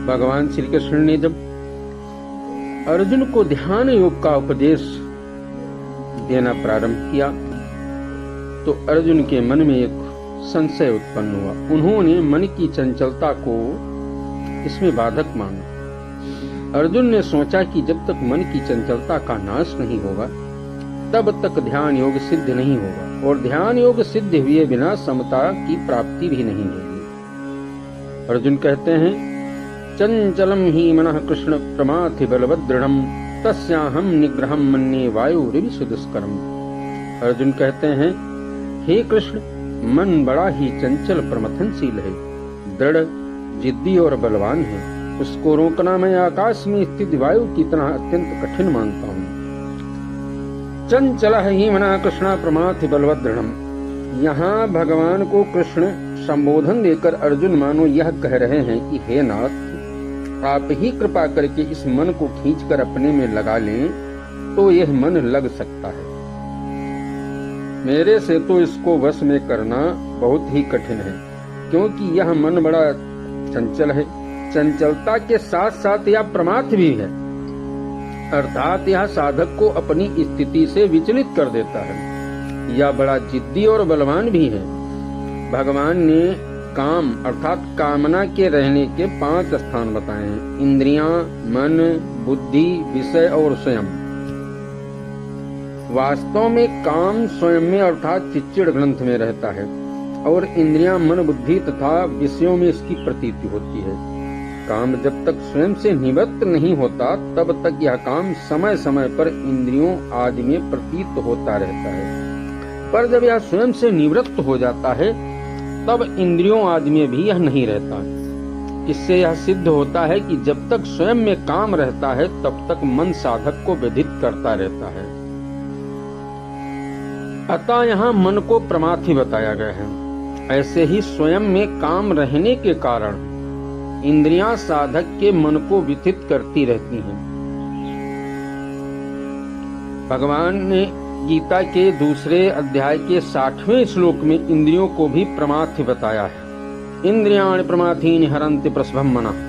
भगवान श्री कृष्ण ने जब अर्जुन को ध्यान योग का उपदेश देना प्रारंभ किया तो अर्जुन के मन में एक संशय उत्पन्न हुआ। उन्होंने मन की चंचलता को इसमें बाधक माना। अर्जुन ने सोचा कि जब तक मन की चंचलता का नाश नहीं होगा तब तक ध्यान योग सिद्ध नहीं होगा, और ध्यान योग सिद्ध हुए बिना समता की प्राप्ति भी नहीं होगी। अर्जुन कहते हैं, चंचलम ही मनः कृष्ण प्रमाथि बलवत् दृढ़म् तस्याहं निग्रहं मन्ये वायुरिव सुदुष्करम्। अर्जुन कहते हैं, हे कृष्ण, मन बड़ा ही चंचल प्रमथनशील है, दृढ़, जिद्दी और बलवान है। उसको रोकना मैं आकाश में स्थित वायु की तरह अत्यंत कठिन मानता हूँ। चंचल ही मना कृष्ण प्रमाथि बलवत् दृढ़म्। यहाँ भगवान को कृष्ण संबोधन देकर अर्जुन मानो यह कह रहे हैं कि हे नाथ, आप ही कृपा करके इस मन को खींचकर अपने में लगा लें तो यह मन लग सकता है। मेरे से तो इसको वश में करना बहुत ही कठिन है, क्योंकि यह मन बड़ा चंचल है। चंचलता के साथ साथ यह प्रमाथ भी है, अर्थात यह साधक को अपनी स्थिति से विचलित कर देता है। यह बड़ा जिद्दी और बलवान भी है। भगवान ने काम अर्थात कामना के रहने के 5 स्थान बताए हैं: इंद्रियां, मन, बुद्धि, विषय और स्वयं। वास्तव में काम स्वयं में अर्थात चिच्चिड़ ग्रंथ में रहता है और इंद्रियां, मन, बुद्धि तथा विषयों में इसकी प्रतीति होती है। काम जब तक स्वयं से निवृत्त नहीं होता तब तक यह काम समय समय पर इंद्रियों आदि में प्रतीत होता रहता है, पर जब यह स्वयं से निवृत्त हो जाता है तब इंद्रियों आदि में भी यह नहीं रहता। इससे यह सिद्ध होता है कि जब तक स्वयं में काम रहता है तब तक मन साधक को व्यथित करता रहता है। अतः यहाँ मन को प्रमाथि बताया गया है। ऐसे ही स्वयं में काम रहने के कारण इंद्रियां साधक के मन को व्यथित करती रहती हैं। भगवान ने गीता के दूसरे अध्याय के 60वें श्लोक में इंद्रियों को भी प्रमाथि बताया है। इंद्रियाणि प्रमाथीनि हरन्ति प्रसभं मनः।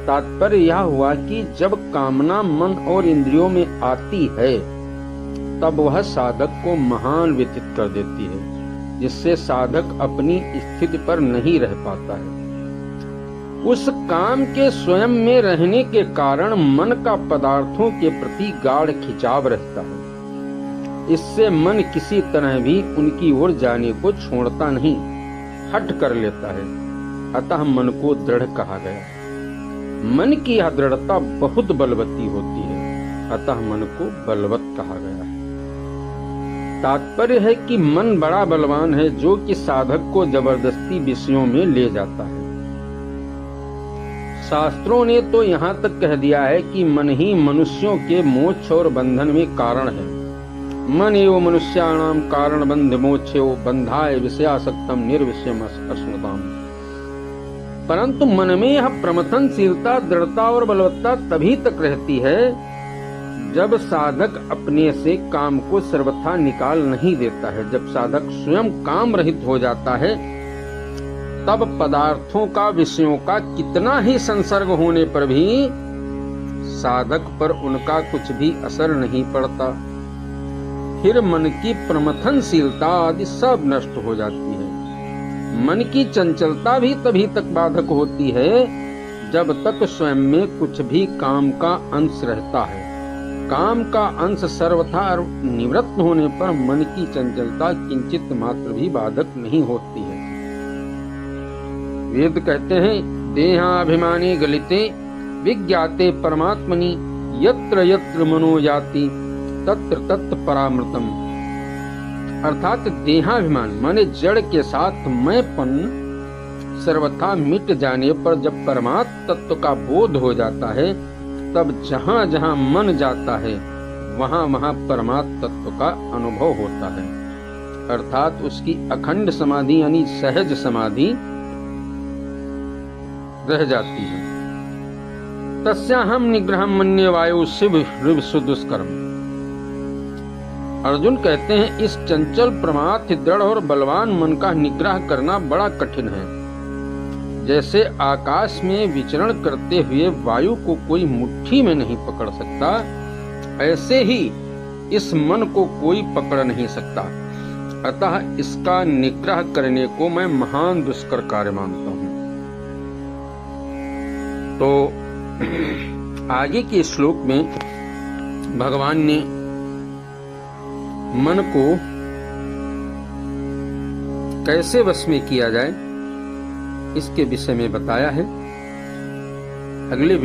तात्पर्य यह हुआ कि जब कामना मन और इंद्रियों में आती है तब वह साधक को महान व्यथित कर देती है, जिससे साधक अपनी स्थिति पर नहीं रह पाता है। उस काम के स्वयं में रहने के कारण मन का पदार्थों के प्रति गाढ़ खिंचाव रहता है। इससे मन किसी तरह भी उनकी ओर जाने को छोड़ता नहीं, हट कर लेता है। अतः मन को दृढ़ कहा गया। मन की यह दृढ़ता बहुत बलवती होती है, अतः मन को बलवत कहा गया है। तात्पर्य है कि मन बड़ा बलवान है, जो कि साधक को जबरदस्ती विषयों में ले जाता है। शास्त्रों ने तो यहाँ तक कह दिया है कि मन ही मनुष्यों के मोक्ष और बंधन में कारण है। मन एव मनुष्याणाम कारण बंध मोक्षो बंधाय विषयासक्तम निर्विषयम अस्मृताम। परंतु मन में यह प्रमथनशीलता, दृढ़ता और बलवत्ता तभी तक रहती है जब साधक अपने से काम को सर्वथा निकाल नहीं देता है। जब साधक स्वयं काम रहित हो जाता है तब पदार्थों का, विषयों का कितना ही संसर्ग होने पर भी साधक पर उनका कुछ भी असर नहीं पड़ता। फिर मन की प्रमथनशीलता आदि सब नष्ट हो जाती है। मन की चंचलता भी तभी तक बाधक होती है जब तक स्वयं में कुछ भी काम का अंश रहता है। काम का अंश सर्वथा निवृत्त होने पर मन की चंचलता किंचित मात्र भी बाधक नहीं होती है। वेद कहते हैं, देहाभिमानी गलिते विज्ञाते परमात्मनि यत्र यत्र मनो याति तत्र तत्र परामृतम। अर्थात देहाभिमान माने जड़ के साथ मैंपन सर्वथा मिट जाने पर जब परमात्म तत्व का बोध हो जाता है तब जहाँ जहाँ मन जाता है वहाँ वहाँ परमात्म तत्व का अनुभव होता है। अर्थात उसकी अखंड समाधि यानी सहज समाधि रह जाती है। तस्याहं निग्रहं मन्ये वायु शिव ऋव सुदुष्करम्। अर्जुन कहते हैं, इस चंचल प्रमाथ दृढ़ और बलवान मन का निग्रह करना बड़ा कठिन है। जैसे आकाश में विचरण करते हुए वायु को कोई मुट्ठी में नहीं पकड़ सकता, ऐसे ही इस मन को कोई पकड़ नहीं सकता। अतः इसका निग्रह करने को मैं महान दुष्कर कार्य मानता हूं। तो आगे के श्लोक में भगवान ने मन को कैसे वश में किया जाए इसके विषय में बताया है। अगले